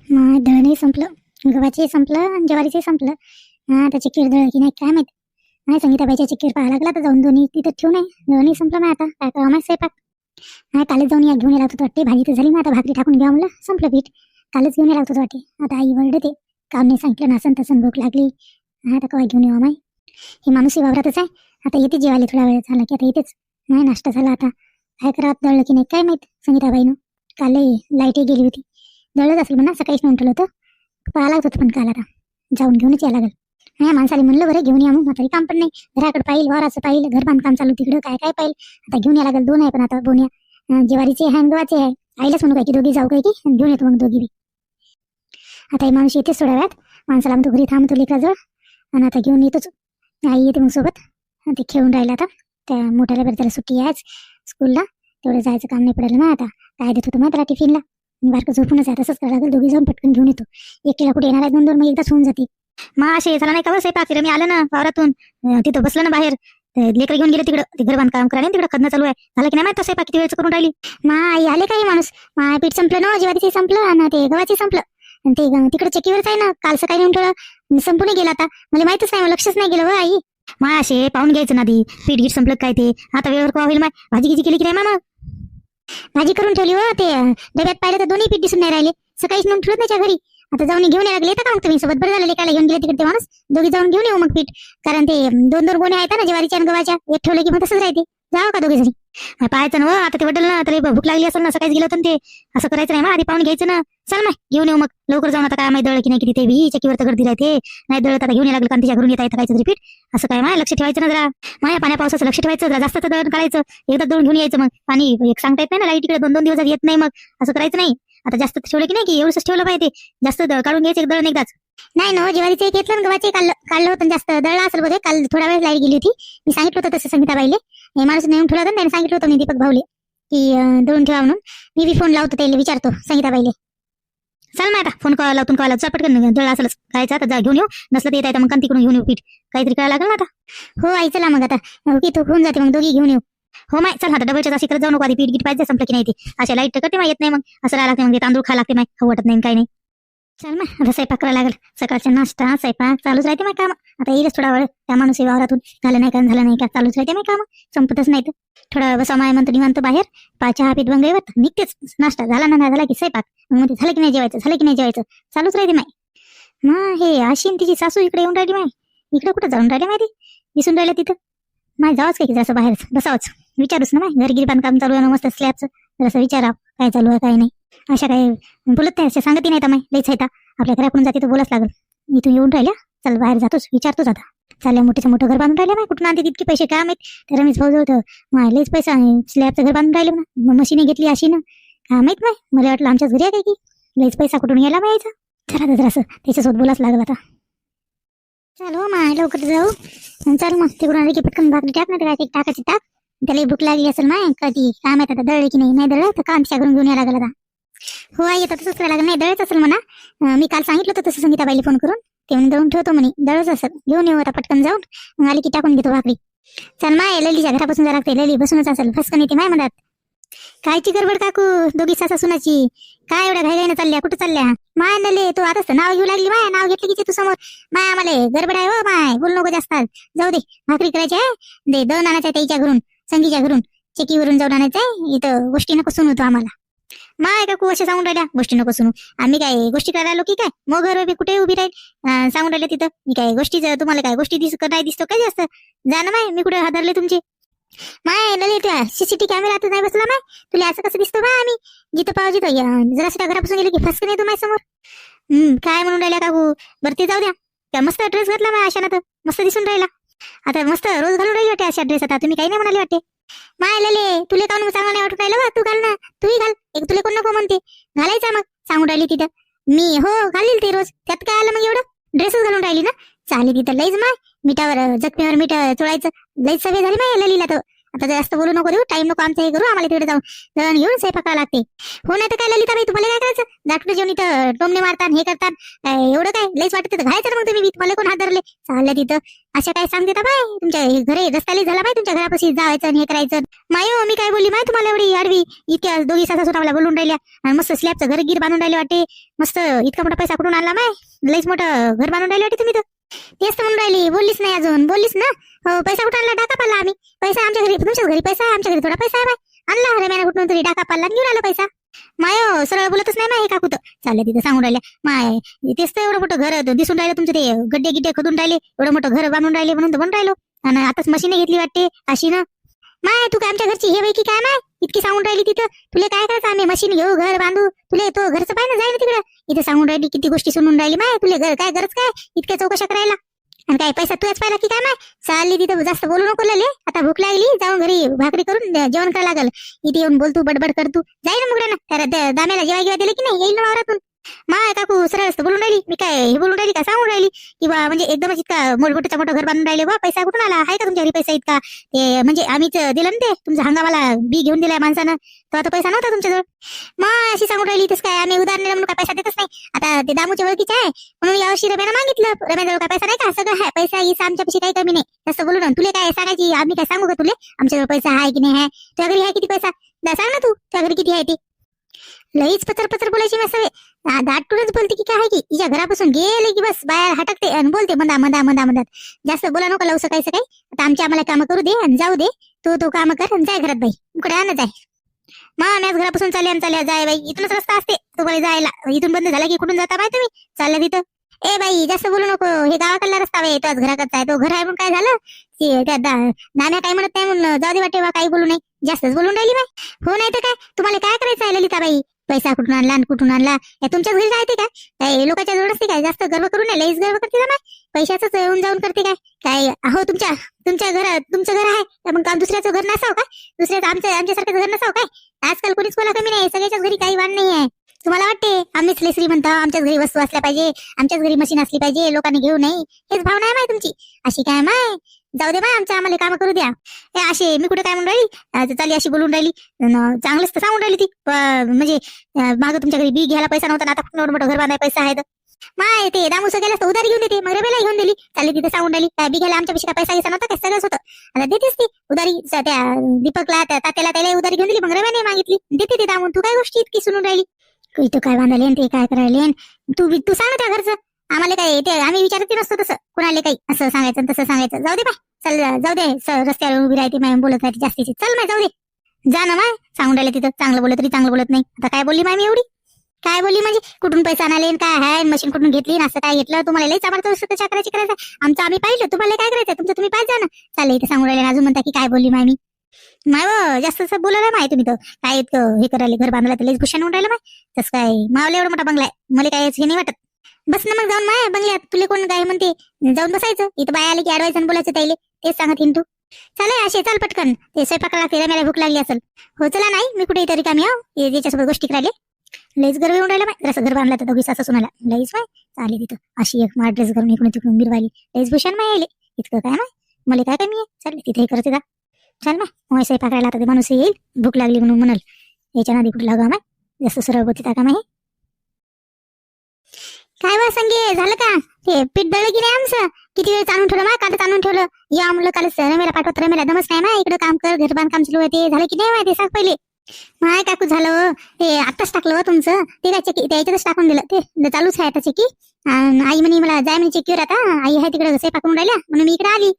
मग दळणही संपलं, गव्हाचंही संपलं आणि ज्वारीचंही संपलं. हा त्याची खीर दळ की नाही काय माहित. नाही संगीताबाईच्या चिक्कीर पाहायला लागला तर जाऊन दोन्ही तिथं ठेवून आहे. दळणही संपलं नाही आता काय करावं माहिती स्वयंपाक. हा कालच जाऊन या घेऊन यायला होतं वाटते. भाजी तर झाली ना, आता भाकरी टाकून घ्या म्हणलं, संपलं पीठ. कालच घेऊन यायला होतं वाटते. आता आई वरडते काम नाही सांगितलं नसन तसं भूक लागली. हा आता केव्हा घेऊन येऊ माई. हे माणूस वावरातच आहे. आता येते जेवायला थोडा वेळ झाला की आता येतेच. नाही नाश्ता झाला आता काय करावं, दळलं की नाही काय माहित संगीताबाईनं. काल लाईटही गेली होती. दळलंच असेल म्हणा, सकाळीच नेऊन ठेवलं होतं. पाहा लागत होतं पण काल आता जाऊन घेऊनच यायला लागेल. हा माणसाला म्हणलं बरं घेऊन या, मग म्हातारी काम पण नाही. घराकडे पाहिलं, वाराचं पाहिलं, घर बांधकाम चालू तिकडं काय काय पाहिलं. आता घेऊन यायला लागेल. दोन आहे पण आता बोन्या, ज्वारीचे आहे आणि गव्हाचे आहे. आईलाच म्हणू काय की दोघी जाऊ काय की घेऊन येतो मग दोघी बी. आता हे माणूस येतेच थोड्या वेळात. माणसाला म्हणतो घरी थांबतो लेकराजवळ आणि आता घेऊन येतोच. आई येते मग सोबत. ते खेळून राहिला आता. त्या मोठ्याला बरं त्याला सुट्टी आहेच स्कूलला, तेवढं जायचं काम नाही पडलं ना. आता काय देत होतं मग त्याला टिफिनला. बारकं झोपूनच आहे, तसंच करायला लागेल. दोघी जाऊन पटकन घेऊन येतो. एकटीला कुठे येणार आहे, दोन दोन मग एकदाच होऊन जाते. मग असे झाला नाही का स्वयंपाक. मी आलं ना वावरातून, तिथं बसलं ना बाहेर. लेकर घेऊन गेले तिकडं, ते घर बांधकाम करायला तिकडं खदनं चालू आहे. झालं की नाही माहिती स्वयंपाक किती वेळचं करून राहिली. मा आई आले काही माणूस. मा पीठ संपलं ना, ज्वारीचे संपलं आणि ते गव्हाचे संपलं. आणि ते तिकडे चक्कीवरच आहे ना, काल सकाळी नेऊन ठेवलं, संपून गेला. आता मला माहितच नाही, लक्षच नाही गेलं व आई. मा असे पाहून घ्यायचं ना दी पीठ गीठ संपलं काय ते. आता वेळेवर कवा होईल. माय भाजी गिजी केली की नाही मग. भाजी करून ठेवली व ते डब्यात पाहिलं तर दोन्ही पीठ दिसून नाही राहिले. सकाळीच नेऊन ठेवत त्याच्या घरी. आता जाऊन घेऊन यायला येतं का मग तुम्ही सोबत. बरं झालं लेकाला घेऊन गेले तिकडे ते माणूस. दोघी जाऊन घेऊन येऊ मग पीठ. कारण ते दोन दोन गोणे आहेत ना ज्वारीच्या आणि गव्हाच्या. एक ठेवले की मग तसंच राहते. जावं का दोघी जणी पाहायचं ना. आता ते वडल ना त्याला भूक लागली असेल ना, सकाळीच गेलं होतं ते. असं करायचं नाही मग, आधी पाहून घ्यायचं ना. चल मग घेऊन येऊ मग लवकर जाऊन. आता काय माहिती दळ की नाही किती ते बी चक्कीवर तर गर्दी राहते. नाही दळत आता घेऊन यायला लागलं कारण तिच्या घरून येता येतं कायचं रिपीट. असं काय माय लक्ष ठेवायचं ना जरा. माया पाण्या पावसाचं लक्ष ठेवायचं जरा. जास्त दळण काढायचं. एकदा दळून घेऊन यायचं. मग पाणी एक सांगता येत नाही ना, लाईट इकडे दोन दोन दिवस येत नाही. मग असं करायचं नाही. आता जास्त ठेवलं की नाही की एवढंच ठेवलं पाहिजे. जास्त काढून घ्यायचं एक दळण एकदाच. नाही ना ज्वारीचे घेतलं गव्हाचे काढलं होतं. जास्त दळलं असेल बोलते. काल थोडा वेळ लाईट गेली होती. मी सांगितलं होतं तसं संगीताबाईले. हे माणूस नेऊन ठेवला होता. त्याने सांगितलं होतं मी दीपक भाऊले की दळून ठेवा म्हणून. मी बी फोन लावतो त्याला, विचारतो संगीताबाईले. चल ना आता फोन कॉल लावून कॉल पटकन दळ असलच खायचं. आता जा घेऊन येऊ. नसलं तर येत मग कांती तिकडून घेऊन येऊ पीठ. काहीतरी करायला लागेल ना आता. हो आई चला मग आता की तो होऊन जाते मग दोघी घेऊन येऊ. हो माय चल. आता डबलच्या ताशी करत जाऊ नको. आधी पीठ गीट पाहिजे संपलं की नाही ते. अशा लाईट करते मग येत नाही. मग असं राहायला लागते. मग तांदूळ खा लागते. माय खाऊ वाटत नाही काही नाही. चल मग आता स्वयंपाक करायला लागेल. सकाळचा नाश्ता स्वयंपाक चालूच राहते मग काम. आता येईलच थोडा वेळ. त्या माणूस वावरातून झालं नाही का झालं नाही का चालूच राहते मग काम. संपतच नाही तर थोडा वेळ बसा माय म्हणतो निवांत बाहेर. चहा पीठ बंगईवर निघतेच. नाश्ता झाला ना, नाही झाला की स्वयंपाक. मग म्हणते झालं की नाही जेवायचं, झालं की नाही जेवायचं, चालूच राहते माय. मग हे आशीन तिची सासू इकडे येऊन राहिली. माय इकडे कुठं जाऊन राहिली माहिती. दिसून राहिलं तिथं. माय जावंच काय की जसं बाहेर बसावंच. विचारूच ना माय. घरगिरी बांधकाम चालू आहे ना मस्त स्लॅबचं. जसं विचारा काय चालू आहे काय नाही. अशा काय बोलत नाही, सांगतही नाही तर माय लईच आहे. आपल्या घराकडून जाते तर बोलाच लागल. इथून येऊन राहिल्या. चल बाहेर जातोच, विचारतोच आता. चालल्या मोठेचं मोठं घर बांधून राहिलं माय. कुठून आणते तितके पैसे काय माहित. तर रमेश भाऊ जवळ माय लईच पैसा आहे. स्लॅबचं घर बांधून राहिलं ना, मशीने घेतली अशी ना काय माहित माय. मला वाटलं आमच्याच घरी आहे काय की. लईच पैसा कुठून गेला मायचा. चला जरा असं त्याच्यासोबत बोलाच लागल आता. चल हो माय लवकर जाऊ. चल मग तिकडून आली की पटकन भाकरी टाक. नाही तर काय टाकायची टाक. त्याला भूक लागली असेल माय कधी काय माहित. आता दळले की नाही दळलं तर कांतीच्या घरून घेऊन यायला लागल आता. हो आई येतात तसंच करायला लागेल. नाही दळच असेल म्हणा. मी काल सांगितलं होतं तसं संगीताबाईला फोन करून. ते म्हणून दळून ठेवतो म्हणे. दळच असेल. घेऊन येऊ आता पटकन जाऊन. मग आली की टाकून घेतो भाकरी. चल माय ललीच्या घरापासून जरा लागते. लली बसूनच असेल. फसकन येते माय म्हणतात. कायची गडबड काकू दोघी सासा सुनाची. काय एवढ्या घाईघाईनं चालल्या कुठं चालल्या माय. नले तू आताच नाव घेऊ लागली माय. नाव घेतलं की तू समोर माय. आम्हाला गडबड आहे हो माय. बोल नको जास्त. जाऊ दे भाकरी करायची आहे. दे दळून आणायचं त्याच्या घरून संगीच्या घरून. चेकीवरून जाऊन आणायचंय. इथं गोष्टी नको सुनू तू आम्हाला. माय काकू अशा सांगून राहिल्या गोष्टी नको सुनू. आम्ही काय गोष्टी करायला आलो की काय. मग घर कुठे उभी राहील सांगून राहिले तिथं. मी काय गोष्टी तुम्हाला काय गोष्टी नाही दिसतो काय जास्त. जा ना माय. मी कुठे हादरले तुमचे माय. लले त्या सीसीटीव्ही कॅमेरा नाही बसला माय. तुला असं कसं दिसतो माय. आम्ही जिथं पाहू जिथं जरा घरापासून गेले की फसकन येतो माय समोर. काय म्हणून राहिल्या काकू. बरं ते जाऊ द्या. त्या मस्त ड्रेस घातला माय अशा ना तर मस्त दिसून राहिला. आता मस्त रोज घालून राहिली वाटते अशा ड्रेस. आता तुम्ही काही नाही म्हणाले वाटते माय. लले तुला काऊन चांगलं नाही वाटून राहिलं. तू घाल ना. तूही घाल. एक तुला कोण नको म्हणते घालायचा मग सांगून राहिली तिथं. मी हो घालील ते रोज. त्यात काय आलं मग एवढं. ड्रेसच घालून राहिली ना. चालेल तिथं लईच माय. मिठावर जखमीवर मीठ चोळायचं लईच सवय झाली माय ललीला तर. आता जास्त बोलू नको देऊ, टाइम नको आमचा हे करू, आम्हाला तिकडे जाऊन दळण घेऊन स्वयंपाकाला लागते. हो नाही तर काय ललिताबाई, तुम्हाला काय करायचं? दाटकडे जेवण इथं टोमणे मारतात, हे करतात, एवढं काय लईच वाटतं तर घालायचं ना मग तुम्ही. तुम्हाला कोण हात धरले चाललं तिथं? अशा काय सांगते बाय, तुमच्या घरी रस्त्याला झाला बाय, तुमच्या घरापाशी जायचं आणि हे करायचं. मायो मी काय बोलली माय तुम्हाला एवढी आडवी? इतक्या दोघी सासा सुनावला बोलून राहिल्या आणि मस्त स्लॅबचं घर गिर बांधून राहिले वाटते. मस्त इतका मोठा पैसा कुठून आणला माय? लईच मोठं घर बांधून राहिले वाटते तुम्ही तर. तेच तर म्हणून राहिली, बोललीच नाही अजून, बोललीच ना. हो पैसा कुठं आणला? डाका पाडला आम्ही. पैसा आमच्या घरी, तुमच्याच घरी पैसा आहे, आमच्या घरी थोडा पैसा आहे बाय. आणला रम्याने कुठून तरी डाका पाडला घेऊन आला पैसा. माय सरळ बोलतच नाही माय हे काकू तर. चालले तिथं सांगून राहिल्या माय, तेच तर एवढं मोठं घर दिसून राहिलं तुमचे, ते गड्डे गिड्डे खोदून राहिले, एवढं मोठं घर बांधून राहिले म्हणून तर बनून राहिलो. आणि आताच मशीन घेतली वाटते अशी ना. माय तू काय आमच्या घरची हे की काय माय इतकी सांगून राहिली तिथं? तुला काय करायचं? आम्ही मशीन घेऊ, घर बांधू, तुला तो घरचं पाहिजे जाईल तिकडं. इथे सांगून राहिली किती गोष्टी सुनून राहिली माय. तुला घर काय गरज काय इतक्या चौकशा करायला? आणि काय पैसा तुझ्याच पाहिला की काय माय? चालली तिथं, जास्त बोलू नको लले. आता भूक लागली, जाऊन घरी भाकरी करून जेवण करायला लागल. इथे येऊन बोलतू बडबड करतू, जाईल ना मुगड्यानं. त्या दाम्याला जेव्हा जेव्हा दिलं की नाही येईल ना वावरातून. माय काकू सरळ बोलून राहिली, मी काय हे बोलून राहिली का? सांगून राहिली की बा म्हणजे एकदमच इतका मोठं मोठं घर बांधून राहिले बा. पैसा कुठून आला? आहे का तुमच्या घरी पैसा इतका? ते म्हणजे आम्हीच दिलं ना, ते तुमच्या हंगामाला बी घेऊन दिलाय माणसानं, तो आता पैसा नव्हता तुमच्याजवळ. मग अशी सांगून राहिली तस काय? आम्ही उदाहरण म्हणून काय पैसा देतच नाही. आता ते दामूच्या ओळखीचे आहे म्हणून यावर्षी रम्यानं मागितलं. रम्याजवळ काय पैसा नाही का? सगळं आहे पैसा, इसा आमच्यापाशी काही कमी नाही. जास्त बोलू ना. तुला काय सांगायची? आम्ही काय सांगू का तुले आमच्याजवळ पैसा आहे की नाही आहे? तुझ्या घरी आहे किती पैसा? सांग ना तू, तुझ्या घरी किती आहे ते? लईच पचर पचर बोलायची मी सवय. दाटूनच बोलते की काय आहे की हिच्या घरापासून गेले की बस बाहेर हटकते आणि बोलते मधात. जास्त बोला नको लावू सकाळी सकाळी. आता आम्हाला काम करू दे आणि जाऊ दे. तू काम कर आणि जाय घरात बाई. इकडे आण जाय. मॅच घरापासून चालल्या जाय बाई. इथूनच रस्ता असते तुम्हाला जायला. इथून बंद झाला की कुठून जाता बाई तुम्ही? चालल्या तिथं. ए बाई जास्त बोलू नको. हे गावाकडला रस्ता आहे, तोच घराकडचा आहे. तो घर आहे म्हणून काय झालं? त्या नाण्या काय म्हणत नाही म्हणून जाऊ दे वाटे काही बोलू नाही. जास्तच बोलून राहिली बाई. हो नाही तर काय? तुम्हाला काय करायचं आहे ललिताबाई? पैसा कुठून आणला आणि कुठून आणला? या तुमच्याच घरी राहते का? काय लोकांच्या जवळ असते काय? जास्त गर्व करू नये. लईच गर्व करते ना पैशाच येऊन जाऊन करते काय? काय अहो तुमच्या घरात तुमचं घर आहे मग काम दुसऱ्याचं घर नसाव काय? दुसऱ्याचं आमच्यासारखं घर नसाव काय? आजकाल कोणीच कोणा कमी नाही. सगळ्याच्याच घरी काही वाण नाही आहे. तुम्हाला वाटते आम्हीच लय श्रीमंत, आमच्याच घरी वस्तू असल्या पाहिजे, आमच्याच घरी मशीन असली पाहिजे, लोकांनी घेऊ नये, हेच भावना आहे माय तुमची. अशी काय माय? जाऊ दे बाय, आम्हाला काम करू द्या. हे असे मी कुठे काय म्हणून राहिली? चाली अशी बोलून राहिली. चांगलंच तर सांगून राहिली ती. म्हणजे मागं तुमच्या घरी बी घ्यायला पैसा नव्हता, आता कुठं मोठं घर बांधायला पैसा आहे. माय ते दामूस गेला तर उधारी घेऊन देते, मग रमेला घेऊन दिली. चालली तिथे सांगून राहिली काय बी घ्यायला आमच्यापेक्षा काय पैसा घेसा नव्हता काय? सगळंच होतं. आता देतेच ती उधारी. त्या दीपकला त्या तात्याला त्याला उधारी घेऊन दिली, मग रमेने मागितली. देते ते दामून. तू काय गोष्टी इतकी सुनून राहिली? तू काय बांधाले ते काय करायले? तू सांग ना त्या घरचं. आम्हाला काय ते आम्ही विचारत नसतो तसं कोणाला काही असं सांगायचं तसं सांगायचं. जाऊ दे बाय, चल जाऊ दे. रस्त्यावर उभी राहते माय, बोलत राहते जास्तीची. चल माय जाऊ दे. जा ना माय. सांगून राहिले तिथं चांगलं बोलत तरी चांगलं बोलत नाही. आता काय बोलली माय मी एवढी? काय बोलली म्हणजे? कुठून पैसा आणाले काय आहे? मशीन कुठून घेतली? असं काय घेतलं? तुम्हाला लई चाबडतो करायची करायचं. आमचं आम्ही पाहिलं, तुम्हाला काय करायचं? तुमचं तुम्ही पाहिजे ना. चालले इथे सांगून राहिले अजून म्हणता की काय बोलली माय मी? माय जास्त बोलायला माय तुम्ही तर काय हे करायला घर बांधला तर लईच भूषण होऊन राहिलं माय. तसं काय मावला एवढा मोठा बंगला आहे, मला काय हे नाही वाटत. बस ना मग जाऊन माय बंगल्यात. तुला कोण काय म्हणते? जाऊन बसायचं इथं. बाय आले की अडवायचं आणि बोलायचं त्याला. तेच सांगत तू. चालेल असे चाल पटकन. ते स्वयंपाकाला लागते, मला भूक लागली असेल. हो चला. नाही मी कुठे तरी कामी आहो याच्यासोबत गोष्टी करायला. लईच गर्व येऊन राहिला माय. जसं घर बांधला तर दोघी सासू सुनाला लईच माय. चालेल तिथं अशी एक मार ड्रेस घालून इकडून तिकडून बिरवाली. लईच भूषण माय आले. इतकं काय माय मला काय कमी आहे? चालेल तिथे हे करते का? चाल माय स्वयंपाक करायला. आता ते माणूस येईल भूक लागली म्हणून म्हणाल. याच्या नादी कुठे लागा माय. जास्त सरळ होती का माय? काय बा संगे झालं का? ते पीठ दळलं की नाही आमचं? किती वेळ चालून ठेवलं माय? कालच आणून ठेवलं. या म्हणलं कालच रमेला पाठवत. रमेला दमच नाही माय. इकडं काम कर, घर बांधकाम चालू आहे. ते झालं की नाही माय? ते सांग पहिले. माय काकू झालं ते आत्ताच टाकलं तुमचं. ते काय चेकी त्याच्यातच टाकून दिलं. ते चालूच आहे आता चेकी. आई म्हणे मला जाय म्हणे चेकीवर. आता आई आहे तिकडे स्वयंपाक करून राहिल्या म्हणून मी इकडे आली.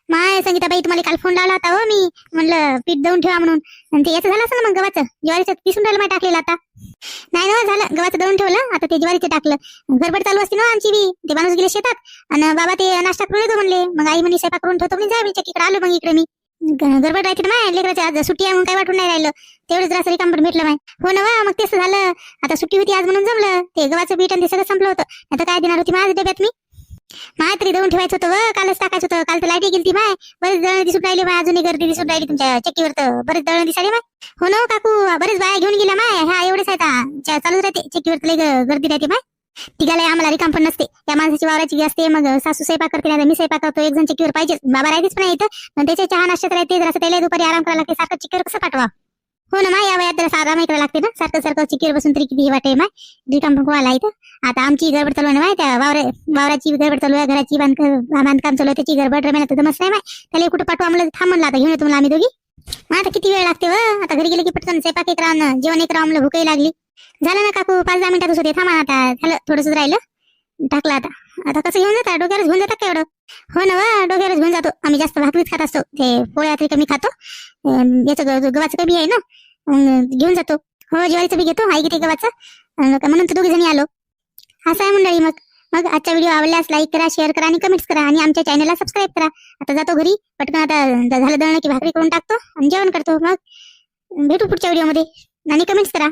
माय संगीताबाई तुम्हाला काल फोन लावला होता हो मी. म्हणलं पीठ दळून ठेवा म्हणून. आणि ते याचं झालं असं ना मग गव्हाचं ज्वारीचं दिसून राहिलं माय टाकलेलं आता. नाही ना झालं गव्हाचं दळून ठेवलं. आता ते ज्वारीचं टाकलं. गडबड चालू असते ना आमची बी. ते माणूस गेले शेतात आणि बाबा ते नाश्ता करून येतो म्हणले. मग आई म्हणे स्वयंपाक करून ठेवतो म्हणे. जाय मी चक्कीकडे आलो. मग इकडे मी गडबड राहते ना माय. लेकराच्या आज सुट्टी आहे म्हणून काय वाटून नाही राहिलं. तेवढंच जरा सरी काम भेटलं माय. हो ना वा. मग तेच झालं. आता सुट्टी होती आज म्हणून जमलं. ते गव्हाचं बीट आणि ते सगळं संपलं होतं. आता काय देणार होती माझ्या डब्यात मी? माय तरी दळून ठेवायचं होतं व. कालच टाकायचं होतं. काल तर लाईट गेली माय. बरेच दळण दिसून राहिले माय. अजूनही गर्दी दिसून राहिली तुमच्या चक्कीवर. तर बरेच दळण दिसाले माय. हो ना काकू बरेच बाया घेऊन गेल्या माय. ह्या एवढेच आहेत चालूच राहते चक्कीवर. लई गर्दी राहते माय. तिघाला आम्हाला रिकाम पण नसते. त्या माणसाची वावराची असते, मग सासू स्वयंपाक करते नाही मी स्वयंपाक करतो. एक जण चिक्कीवर पाहिजे. बाबा राहतेच पण इथं, पण त्याच्या चहा नाश्त्यात राहते. जर असं त्याला दुपारी आराम करायला लागते. सारखं चिक्कीवर कसं पाठवा? हो ना मा, या वयात जरा आराम करायला लागते ना. सारखं सारखं चिक्कीवर बसून तरी किती वाटे माय. रिकाम पण कोणाला इथं. आता आमची गडबड चालू आहे ना माय, त्या वावराची गडबड चालू आहे, घराची बांधकाम चालू आहे, त्याची गडबड रमेला तर जमत नाही माय. त्याला कुठं पाठवा म्हणलं थांब म्हणलं आता घेऊन येतो मला आम्ही दोघी. मग आता किती वेळ लागते व? आता घरी गेले की पटकन स्वयंपाक एक राहणं, जेवण एक राहणं, भूकही लागली. झालं ना काकू, 5-10 मिनिटातच होते. थांबा आता, झालं थोडंसंच राहिलं. टाकलं आता. आता कसं घेऊन जाता? डोक्यावरच घेऊन जातात का एवढं? हो ना वा, डोक्यावरच घेऊन जातो. आम्ही जास्त भाकरीच खात असतो. ते पोळ्या तरी कमी खातो. याचं गव्हाचं कमी आहे ना, घेऊन जातो. हो ज्वारीचं बी घेतो, आई घेते गव्हाचं. म्हणून तर दोघी जणी आलो. असं आहे मंडळी. मग मग आजचा व्हिडिओ आवडल्यास लाईक करा, शेअर करा आणि कमेंट्स करा आणि आमच्या चॅनलला सबस्क्राईब करा. आता जातो घरी पटकन. आता झालं दळणं की भाकरी करून टाकतो आणि जेवण करतो. मग भेटू पुढच्या व्हिडिओमध्ये आणि कमेंट्स करा.